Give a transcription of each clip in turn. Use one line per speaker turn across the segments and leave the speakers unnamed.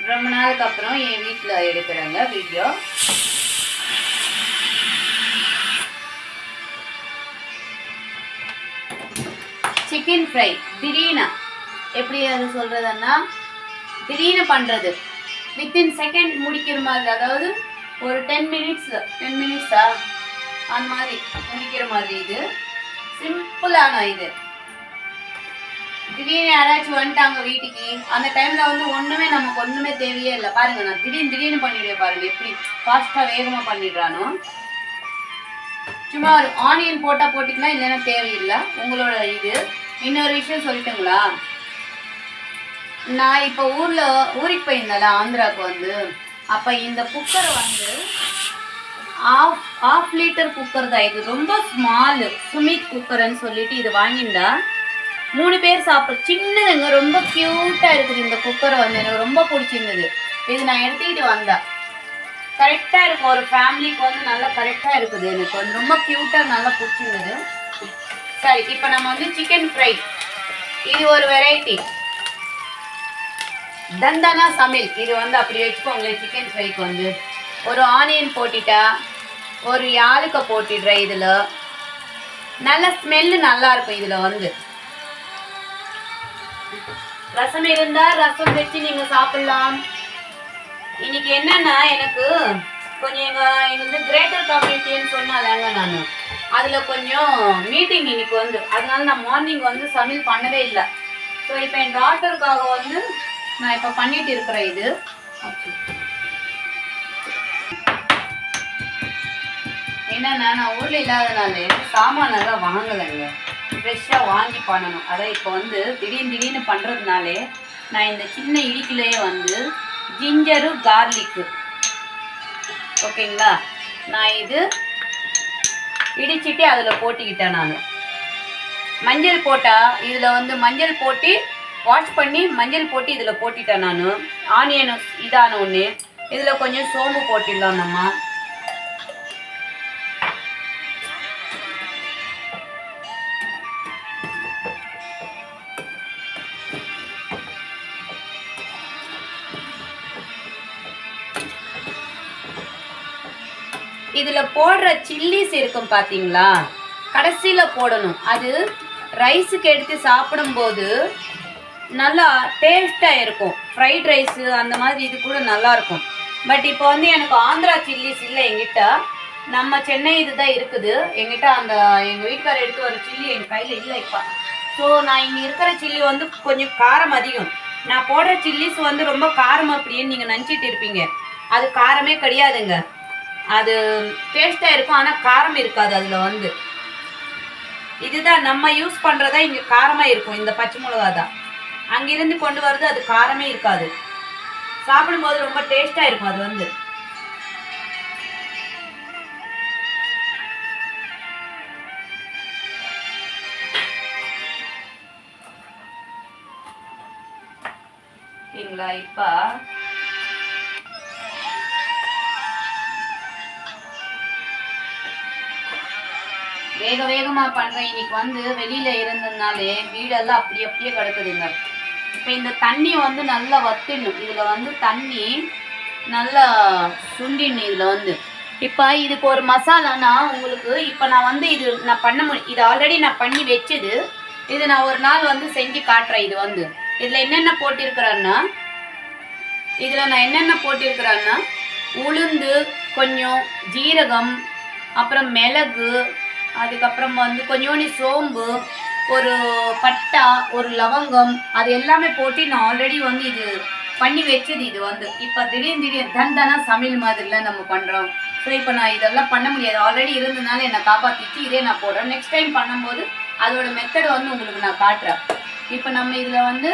ரொம்ப நாளுக்கு அப்புறம் என் வீட்டில் எடுக்கிறேங்க வீடியோ. சிக்கன் ஃப்ரை திடீர்னு எப்படி அது சொல்கிறதுன்னா, திடீர்னு பண்ணுறது, வித்தின் செகண்ட் முடிக்கிற மாதிரி. அதாவது ஒரு 10 மினிட்ஸா அந்த மாதிரி முடிக்கிற மாதிரி. இது சிம்பிளான இது. திடீர்னு யாராச்சும் வந்துட்டாங்க வீட்டுக்கு, அந்த டைமில் வந்து நமக்கு ஒன்றுமே தேவையே இல்லை. பாருங்கள், நான் திடீர்னு பண்ணிவிடுவேன். பாருங்கள் எப்படி ஃபாஸ்ட்டாக வேகமாக பண்ணிடுறானோ. சும்மா ஒரு ஆனியன் போட்டால் போட்டிக்கலாம், இல்லைன்னா தேவையில்லை உங்களோட இது. இன்னொரு விஷயம் சொல்லிட்டுங்களா, நான் இப்போ ஊருக்கு போயிருந்தேன்ல ஆந்திராவுக்கு வந்து, அப்போ இந்த குக்கரை வந்து ஆஃப் லிட்டர் குக்கர் தான் இது. ரொம்ப ஸ்மாலு சுமித் குக்கர்ன்னு சொல்லிட்டு இது வாங்கியிருந்தா 3 பேர் சாப்பிட்ற சின்னதுங்க. ரொம்ப க்யூட்டாக இருக்குது இந்த குக்கரை வந்து. எனக்கு ரொம்ப பிடிச்சிருந்தது. இது நான் எடுத்துக்கிட்டு வந்தேன். கரெக்டாக இருக்கும் ஒரு ஃபேமிலிக்கு வந்து, நல்லா கரெக்டாக இருக்குது. எனக்கு வந்து ரொம்ப க்யூட்டாக நல்லா பிடிச்சிருந்தது. சரி, இப்போ நம்ம வந்து சிக்கன் ஃப்ரை, இது ஒரு வெரைட்டி. தந்தானா சமையல் இது வந்து அப்படி வச்சுக்கோங்களேன். சிக்கன் ஃப்ரைக்கு வந்து ஒரு ஆனியன் போட்டுட்டா, ஒரு யாழுக்காய் போட்டுடுறேன். இதில் நல்ல ஸ்மெல்லு நல்லாயிருக்கும். இதில் வந்து ரசம் இருந்தால் ரசம் வச்சு நீங்கள் சாப்பிட்லாம். இன்னைக்கு என்னன்னா, எனக்கு கொஞ்சம் எங்களுக்கு கிரேட்டர் கம்யூனிட்டின்னு சொன்னாலங்க நான், அதில் கொஞ்சம் மீட்டிங் இன்னைக்கு வந்து, அதனால நான் மார்னிங் வந்து சமையல் பண்ணவே இல்லை. ஸோ இப்போ என் டாக்டருக்காக வந்து நான் இப்போ பண்ணிட்டு இருக்கிறேன். இது என்னன்னா, நான் ஊரில் இல்லாதனால சாமானெல்லாம் வாங்கலைங்க, ஃப்ரெஷ்ஷாக வாங்கி பண்ணணும். அதான் இப்போ வந்து திடீர்னு பண்ணுறதுனாலே நான் இந்த சின்ன இடிக்கிலேயே வந்து ஜிஞ்சரு கார்லிக்கு, ஓகேங்களா, நான் இது இடிச்சிட்டு அதில் போட்டிக்கிட்டேன். நான் மஞ்சள் போட்டால் இதில் வந்து மஞ்சள் போட்டு வாஷ் பண்ணி மஞ்சள் போட்டு இதில் போட்டுட்டேன் நான். ஆனியன் இதான ஒன்று இதில் கொஞ்சம் சோம்பு போட்டுடலாம் நம்ம. இதில் போடுற சில்லிஸ் இருக்கும் பார்த்தீங்களா, கடைசியில் போடணும். அது ரைஸுக்கு எடுத்து சாப்பிடும்போது நல்லா டேஸ்ட்டாக இருக்கும். ஃப்ரைட் ரைஸு அந்த மாதிரி இது கூட நல்லாயிருக்கும். பட் இப்போ வந்து எனக்கு ஆந்திரா சில்லிஸ் இல்லை எங்கிட்ட. நம்ம சென்னை இது தான் இருக்குது எங்கிட்ட. அந்த எங்கள் வீட்டுக்காரர் எடுத்து வர சில்லி எங்கள் கையில் இல்லை இப்போ. ஸோ நான் இங்கே இருக்கிற சில்லி வந்து கொஞ்சம் காரம் அதிகம். நான் போடுற சில்லிஸ் வந்து ரொம்ப காரம் அப்படின்னு நீங்கள் நினச்சிட்டு இருப்பீங்க. அது காரமே கிடையாதுங்க. அது டேஸ்ட்டாக இருக்கும், ஆனால் காரம் இருக்காது அதில் வந்து. இதுதான் நம்ம யூஸ் பண்ணுறதா இங்கே காரமாக இருக்கும். இந்த பச்சை மிளகா தான் அங்கிருந்து கொண்டு வருது, அது காரமே இருக்காது. சாப்பிடும்போது ரொம்ப டேஸ்ட்டாக இருக்கும் அது வந்து. சரிங்களா, இப்போ வேகமாக பண்ணுறேன். இன்னைக்கு வந்து வெளியில் இருந்ததுனாலே வீடெல்லாம் அப்படியே கிடக்குதுங்க. இப்போ இந்த தண்ணி வந்து நல்லா வத்திடணும். இதில் வந்து தண்ணி நல்லா சுண்டிடணும். இதில் வந்து இப்போ இதுக்கு ஒரு மசாலானா உங்களுக்கு, இப்போ நான் வந்து இது நான் இது ஆல்ரெடி நான் பண்ணி வச்சது. இது நான் ஒரு நாள் வந்து செஞ்சு காட்டுறேன். இது வந்து இதில் என்னென்ன போட்டிருக்கிறேன்னா, உளுந்து, கொஞ்சம் ஜீரகம், அப்புறம் மிளகு, அதுக்கப்புறம் வந்து கொஞ்சோண்டி சோம்பு, ஒரு பட்டா, ஒரு லவங்கம், அது எல்லாமே போட்டு நான் ஆல்ரெடி வந்து இது பண்ணி வச்சது. இது வந்து இப்போ திடீர்னு தந்தானா சமையல் மாதிரிலாம் நம்ம பண்ணுறோம். ஸோ இப்போ நான் இதெல்லாம் பண்ண முடியாது, ஆல்ரெடி இருந்ததுனால என்னை காப்பாற்றிச்சு. இதே நான் போடுறேன். நெக்ஸ்ட் டைம் பண்ணும்போது அதோட மெத்தட் வந்து உங்களுக்கு நான் காட்டுறேன். இப்போ நம்ம இதில் வந்து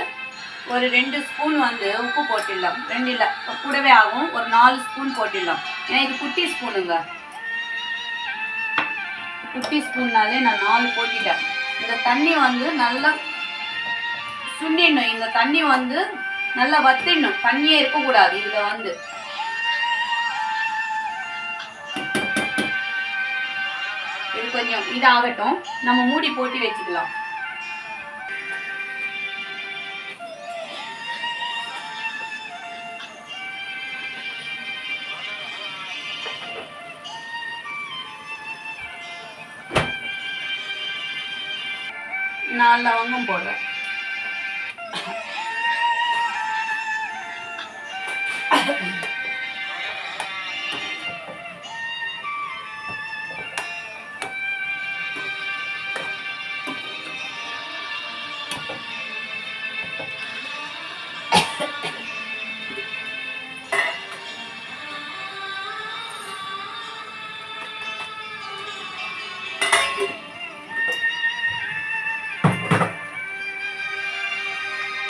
ஒரு 2 ஸ்பூன் வந்து உப்பு போட்டுடலாம். 2 இல்லை கூடவே ஆகும், ஒரு 4 ஸ்பூன் போட்டுடலாம். ஏன்னா இது குட்டி ஸ்பூனுங்க. குட்டி ஸ்பூன்னாலே நான் 4 போட்டிட்டேன். இந்த தண்ணி வந்து நல்லா சுண்டிடணும். இந்த தண்ணி வந்து நல்லா வத்திடணும். தண்ணியே இருக்கக்கூடாது இதில் வந்து. இது கொஞ்சம் இதாகட்டும், நம்ம மூடி போட்டு வச்சுக்கலாம். 4 லவங்கம் போடுறேன்.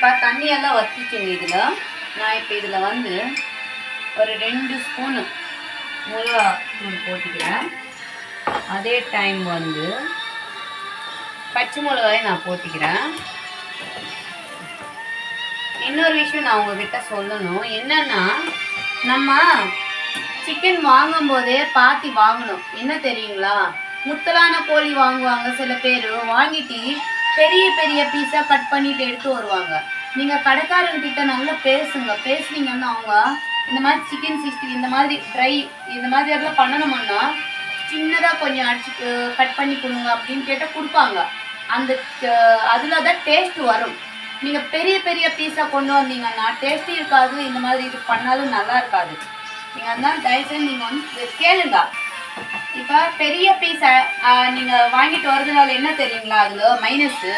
இப்போ தண்ணியெல்லாம் வற்றிச்சுங்க. இதில் நான் இப்போ இதில் வந்து ஒரு 2 ஸ்பூனு மிளகா தூள் போட்டுக்கிறேன். அதே டைம் வந்து பச்சை மிளகாயை நான் போட்டுக்கிறேன். இன்னொரு விஷயம் நான் உங்ககிட்ட சொல்லணும். என்னன்னா, நம்ம சிக்கன் வாங்கும் போதே பார்த்து வாங்கணும். என்ன தெரியுங்களா, முத்தலான கோழி வாங்குவாங்க சில பேர். வாங்கிட்டு பெரிய பெரிய பீஸாக கட் பண்ணிட்டு எடுத்து வருவாங்க. நீங்கள் கடைக்காரர்கிட்ட நல்லா பேசுனீங்கன்னா அவங்க இந்த மாதிரி சிக்கன் 60 இந்த மாதிரி ட்ரை இந்த மாதிரி எல்லாம் பண்ணணும்னா சின்னதாக கொஞ்சம் அடிச்சு கட் பண்ணி கொடுங்க அப்படின்னு கேட்டால் கொடுப்பாங்க. அந்த அதில் தான் டேஸ்ட் வரும். நீங்கள் பெரிய பெரிய பீஸாக கொண்டு வந்தீங்கன்னா டேஸ்ட்டும் இருக்காது. இந்த மாதிரி இது பண்ணாலும் நல்லா இருக்காது. நீங்கள் அதனால தயவுசெய்து நீங்கள் வந்து கேளுங்க. இப்போ பெரிய பீஸை நீங்கள் வாங்கிட்டு வரதுனால என்ன தெரியுங்களா, அதில் மைனஸு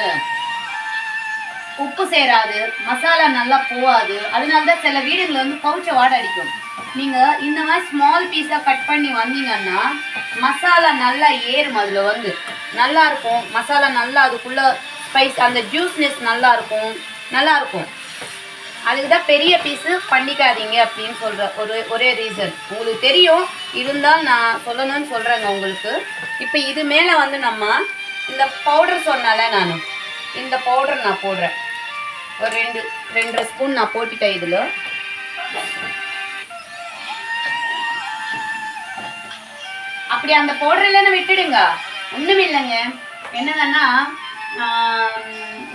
உப்பு சேராது, மசாலா நல்லா போகாது. அதனால தான் சில வீடுகளில் வந்து கவுச்ச வாடை அடிக்கும். நீங்கள் இந்த மாதிரி ஸ்மால் பீஸாக கட் பண்ணி வந்தீங்கன்னா மசாலா நல்லா ஏறும். அதில் வந்து நல்லாயிருக்கும். மசாலா நல்லா அதுக்குள்ளே ஸ்பைஸ் அந்த ஜூஸ்னஸ் நல்லாயிருக்கும். அதுக்கு தான் பெரிய பீஸு பண்ணிக்காதீங்க அப்படின்னு சொல்கிற ஒரே ரீசன். உங்களுக்கு தெரியும், இருந்தால் நான் சொல்லணும்னு சொல்கிறேங்க உங்களுக்கு. இப்போ இது மேலே வந்து நம்ம இந்த பவுடர் சொன்னால நான் இந்த பவுடர் நான் போடுறேன். ஒரு 2 ஸ்பூன் நான் போட்டுட்டேன். இதில் அப்படி அந்த பவுடர் இல்லைன்னு விட்டுடுங்க, ஒன்றும் இல்லைங்க. என்னங்கன்னா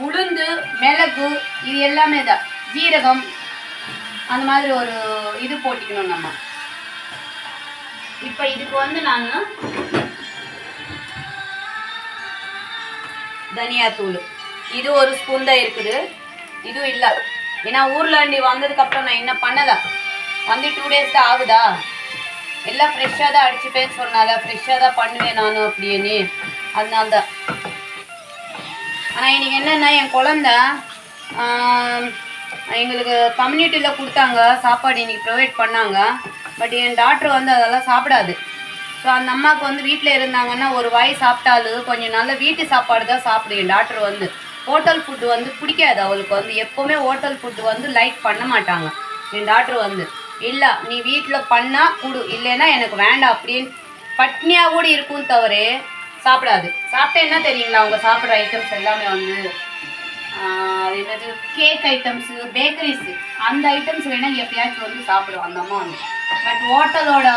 உளுந்து, மிளகு இது எல்லாமே தான், ஜீரகம் அந்த மாதிரி ஒரு இது போட்டிக்கணும் நம்ம. இப்போ இதுக்கு வந்து நான் தனியாத்தூள் இது 1 ஸ்பூன் தான் இருக்குது. இதுவும் இல்லை, ஏன்னா ஊர்லாண்டி வந்ததுக்கப்புறம் நான் என்ன பண்ணலை, வந்து 2 டேஸ் தான் ஆகுதா. எல்லாம் ஃப்ரெஷ்ஷாக தான் அடிச்சுப்பேன்னு சொன்னால ஃப்ரெஷ்ஷாக தான் பண்ணுவேன் நான் அப்படின்னு. அதனால தான். ஆனால் இன்றைக்கி என்னென்னா, என் குழந்த எங்களுக்கு கம்யூனிட்டியில் கொடுத்தாங்க சாப்பாடு, இன்றைக்கி ப்ரொவைட் பண்ணாங்க. பட் என் டாக்டர் வந்து அதெல்லாம் சாப்பிடாது. ஸோ அந்த அம்மாவுக்கு வந்து வீட்டில் இருந்தாங்கன்னா ஒரு வாய் சாப்பிட்டாலும் கொஞ்சம் நல்ல வீட்டு சாப்பாடு தான் சாப்பிடும். என் டாக்டர் வந்து ஹோட்டல் ஃபுட்டு வந்து பிடிக்காது அவளுக்கு. வந்து எப்போவுமே ஹோட்டல் ஃபுட்டு வந்து லைக் பண்ண மாட்டாங்க. என் டாக்டர் வந்து இல்லை நீ வீட்டில் பண்ணால் கொடு, இல்லைன்னா எனக்கு வேண்டாம் அப்படின்னு பட்னியாக கூட இருக்கும் தவிர சாப்பிடாது. சாப்பிட்டா என்ன தெரியுங்களா, அவங்க சாப்பிட்ற ஐட்டம்ஸ் எல்லாமே வந்து என்னது கேக் ஐட்டம்ஸு, பேக்கரிஸு அந்த ஐட்டம்ஸ் வேணால் எப்பயாச்சும் வந்து சாப்பிடுவோம் அந்த அம்மா வந்து. பட் ஹோட்டலோட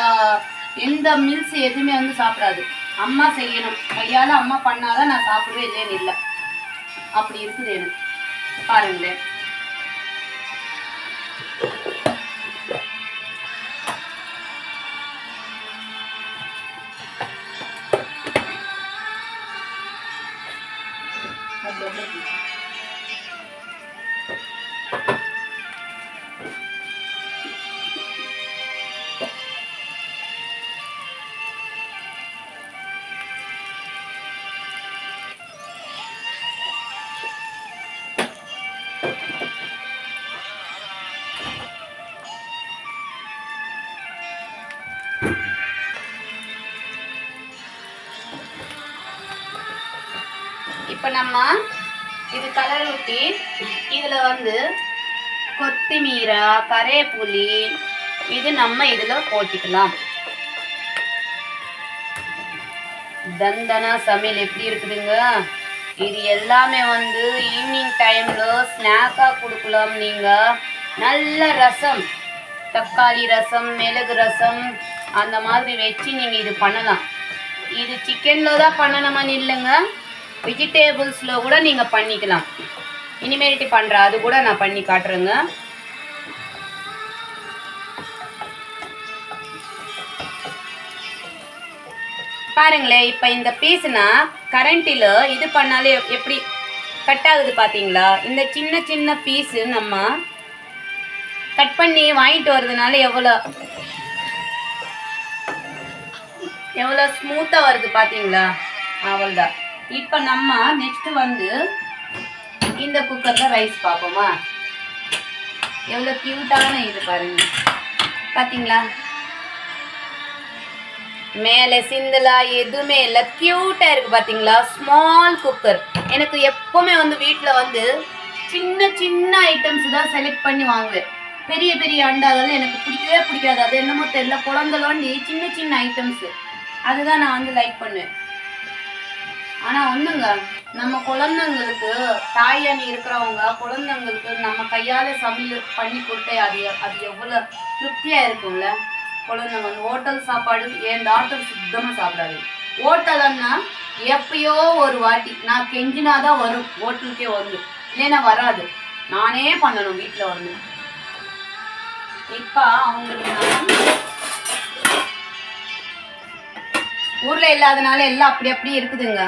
எந்த மில்ஸ் எதுவுமே வந்து சாப்பிடாது. அம்மா செய்யணும், கையால் அம்மா பண்ணாதான் நான் சாப்பிடுவேன், இல்லைன்னு இல்லை. அப்படி இருக்குது எனக்கு. பாருங்களேன். இப்போ நம்ம இது கலர் ஊற்றி இதில் வந்து கொத்தமீரை, கரேப்புளி இது நம்ம இதில் போட்டிக்கலாம். தந்தனா சமையல் எப்படி இருக்குதுங்க. இது எல்லாமே வந்து ஈவினிங் டைமில் ஸ்நாக்காக கொடுக்கலாம். நீங்கள் நல்ல ரசம், தக்காளி ரசம், மிளகு ரசம் அந்த மாதிரி வச்சு நீங்கள் இது பண்ணலாம். இது சிக்கனில் தான் பண்ணணுமான்னு இல்லைங்க, வெஜிடேபிள்ஸில் கூட நீங்கள் பண்ணிக்கலாம். இனிமேல்ட்டு பண்ணுற அது கூட நான் பண்ணி காட்டுறேங்க. பாருங்களேன். இப்போ இந்த பீஸ்னா கரண்டில் இது பண்ணாலே எப்படி கட் ஆகுது பார்த்தீங்களா? இந்த சின்ன சின்ன பீஸு நம்ம கட் பண்ணி வாங்கிட்டு வர்றதுனால எவ்வளோ ஸ்மூத்தாக வருது பார்த்தீங்களா? அவ்வளோதான். இப்போ நம்ம நெக்ஸ்ட்டு வந்து இந்த குக்கரில் ரைஸ் பார்ப்போமா? எவ்வளோ க்யூட்டான இது பாருங்க பார்த்தீங்களா? மேலே சிந்தலா எதுவுமே இல்லை, க்யூட்டாக இருக்குது பார்த்தீங்களா? Small cooker. எனக்கு எப்போவுமே வந்து வீட்டில் வந்து சின்ன சின்ன ஐட்டம்ஸ் தான் செலக்ட் பண்ணி வாங்குவேன். பெரிய பெரிய அண்டா அதெல்லாம் எனக்கு பிடிக்கவே பிடிக்காது. அது என்னமோ தெரியல, குழந்தைலோண்டி சின்ன சின்ன ஐட்டம்ஸு அதுதான் நான் வந்து லைக் பண்ணுவேன். ஆனால் ஒன்றுங்க, நம்ம குழந்தைங்களுக்கு தாயானி இருக்கிறவங்க குழந்தைங்களுக்கு நம்ம கையால் சமையல் பண்ணி கொடுத்தே அது எவ்வளோ திருப்தியாக இருக்கும்ல. குழந்தைங்க வந்து ஹோட்டல் சாப்பாடு என் டாக்டர் சுத்தமாக சாப்பிடாது. ஹோட்டல்னா எப்பயோ ஒரு வாட்டி நான் கெஞ்சினாதான் வரும், ஹோட்டலுக்கே வந்து இல்லைன்னா வராது. நானே பண்ணணும் வீட்டில் வந்து. இப்போ அவங்களுக்கு நான் ஊரில் இல்லாதனால எல்லாம் அப்படி அப்படி இருக்குதுங்க.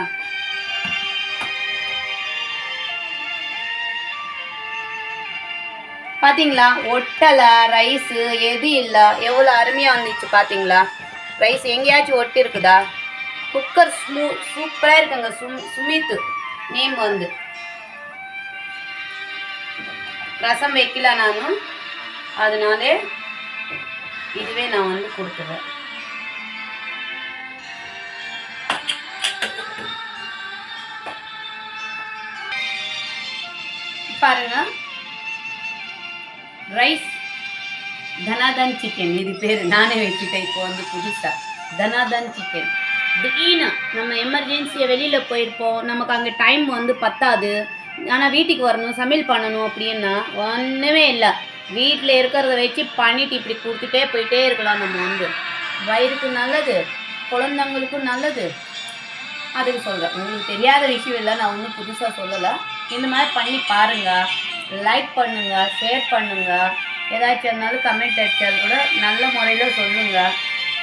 பார்த்தீங்களா? ஒட்டலை ரைஸு எது இல்லை, எவ்வளோ அருமையாக வந்துச்சு பார்த்தீங்களா? ரைஸ் எங்கேயாச்சும் ஒட்டி இருக்குதா? குக்கர் சூப்பராக இருக்குங்க. சுமித்து நேம் வந்து. ரசம் வைக்கல நானும், அதனாலே இதுவே நான் வந்து கொடுத்துருவேன். பாருங்க, ரைஸ் தனாதன் சிக்கன் இது பேர். நானே வச்சுட்டேன் இப்போ வந்து புதுசாக தனாதன் சிக்கன். திடீர்னு நம்ம எமர்ஜென்சியை வெளியில் போயிருப்போம், நமக்கு அங்கே டைம் வந்து பத்தாது, ஆனால் வீட்டுக்கு வரணும் சமையல் பண்ணணும் அப்படின்னா ஒன்றுமே இல்லை. வீட்டில் இருக்கிறத வச்சு பண்ணிட்டு இப்படி கொடுத்துட்டே போயிட்டே இருக்கலாம். நம்ம வந்து வயிறுக்கு நல்லது, குழந்தைங்களுக்கும் நல்லது. அதுக்கு சொல்கிறேன். உங்களுக்கு தெரியாத விஷயம் இல்லை, நான் ஒன்றும் புதுசாக சொல்லலை. இந்த மாதிரி பண்ணி பாருங்கள், லைக் பண்ணுங்கள், ஷேர் பண்ணுங்கள். ஏதாச்சும் இருந்தாலும் கமெண்ட் அடித்தால் கூட நல்ல முறையில் சொல்லுங்கள்.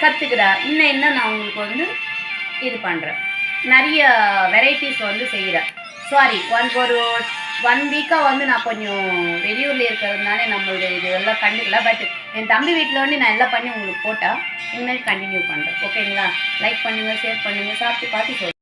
கற்றுக்கிறேன். இன்னும் நான் உங்களுக்கு வந்து இது பண்ணுறேன். நிறைய வெரைட்டிஸ் வந்து செய்கிறேன். சாரி, ஒரு 1 வீக்காக வந்து நான் கொஞ்சம் வெளியூரில் இருக்கிறதுனால நம்மளுடைய இது எல்லாம் கண்டுக்கல. பட் என் தம்பி வீட்டில் வந்து நான் எல்லாம் பண்ணி உங்களுக்கு போட்டால் இனிமேல் கண்டினியூ பண்ணுறேன். ஓகேங்களா? லைக் பண்ணுங்கள், ஷேர் பண்ணுங்கள், சாப்பிட்டு பார்த்து சொல்லுங்கள்.